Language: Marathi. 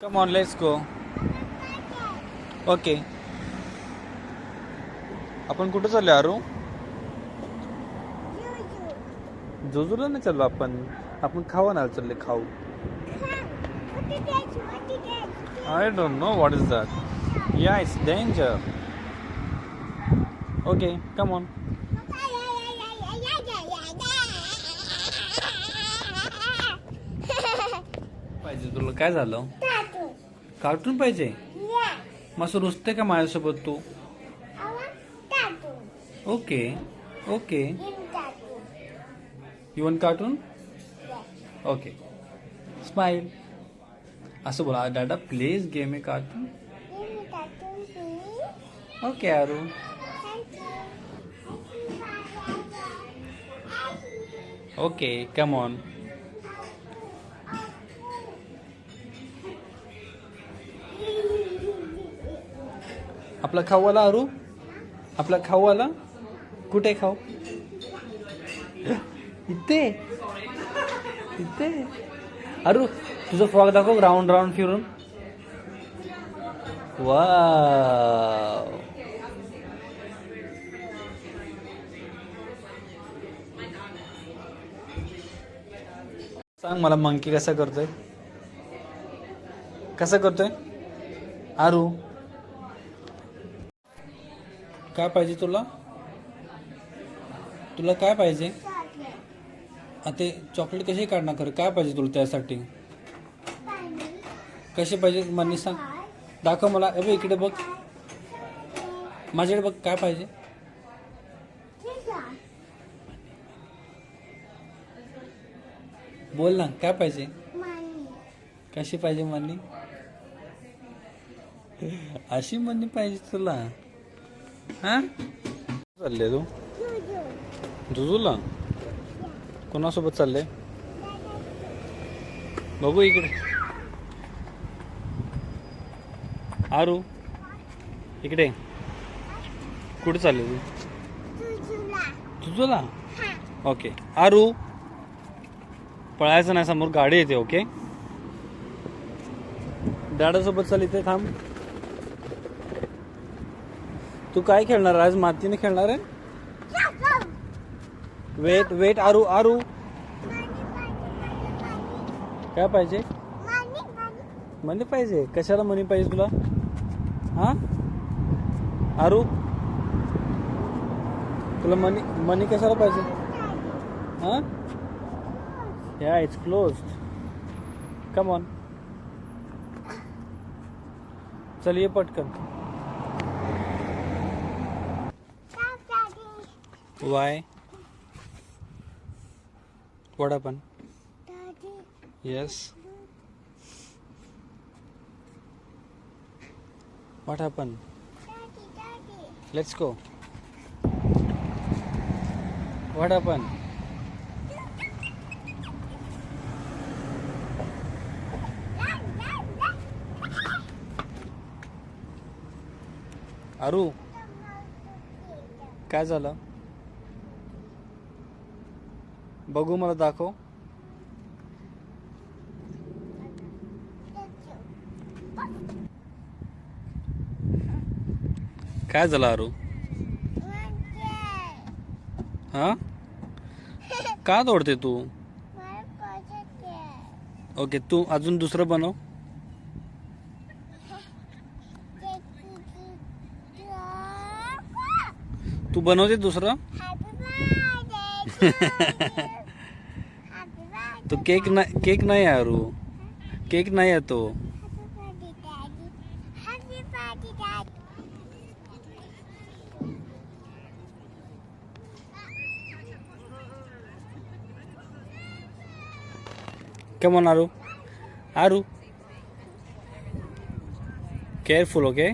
Come on, let's go. Okay. आपण कुठं चाललो आरू? जुजूला नाही चाललो आपण खाऊ आणायला चालले. खाऊ. I don't know what is that. Yeah, it's danger. Okay, come on. पाहिजे तुला काय झालं? कार्टून पाहिजे? मग रुसते का माझ्यासोबत तू? Okay okay. You want cartoon? Okay. Smile. असं बोला दादा please game a cartoon. Okay Aru. Okay come on. आपला खाऊ आला आरू. आपला खाऊ आला. कुठे खाऊ? इथे इथे. अरू तुझं फ्रॉक दाखव राऊंड राऊंड फिरून. वाव. सांग मला मंकी कसा करतोय? कसा करतोय आरू? काय पाहिजे तुला? तुला काय पाहिजे? आता चॉकलेट कशी काढणार खरं? काय पाहिजे तुला त्यासाठी? कसे पाहिजे मनी सांग. दाखव मला. अबे इकडे बघ. माझ्याकडे बघ. काय पाहिजे? बोल ना काय पाहिजे? कशी पाहिजे मनी? अशी मनी पाहिजे तुला? हा चालले तू जुजूला? कोणासोबत चालले? बघू इकडे. आरू इकडे. कुठे चालले तू? जुजूला? ओके. आरू पळायचं नाही, समोर गाडी येते. ओके. डॅडासोबत चाल. इथे थांब. तू काय खेळणार आज? मातीने खेळणार आहे? वेट वेट आरू. आरू काय पाहिजे? मनी पाहिजे? कशाला मनी पाहिजे तुला? हा आरू तुला मनी मनी कशाला पाहिजे? हा या इट्स क्लोज्ड. Come on. चलिए पटकन. Why? What happened? Daddy. Yes. What happened? Daddy, Daddy. Let's go. What happened? आरू काय झालं? बघू मला दाखव. काय झालं आरू? हा का तोडते तू? ओके तू अजून दुसरं बनव. तू बनवते दुसरं. तो केक नाही आरू. केक नाही आहे तो. Come on, Aru. Aru. Careful, okay?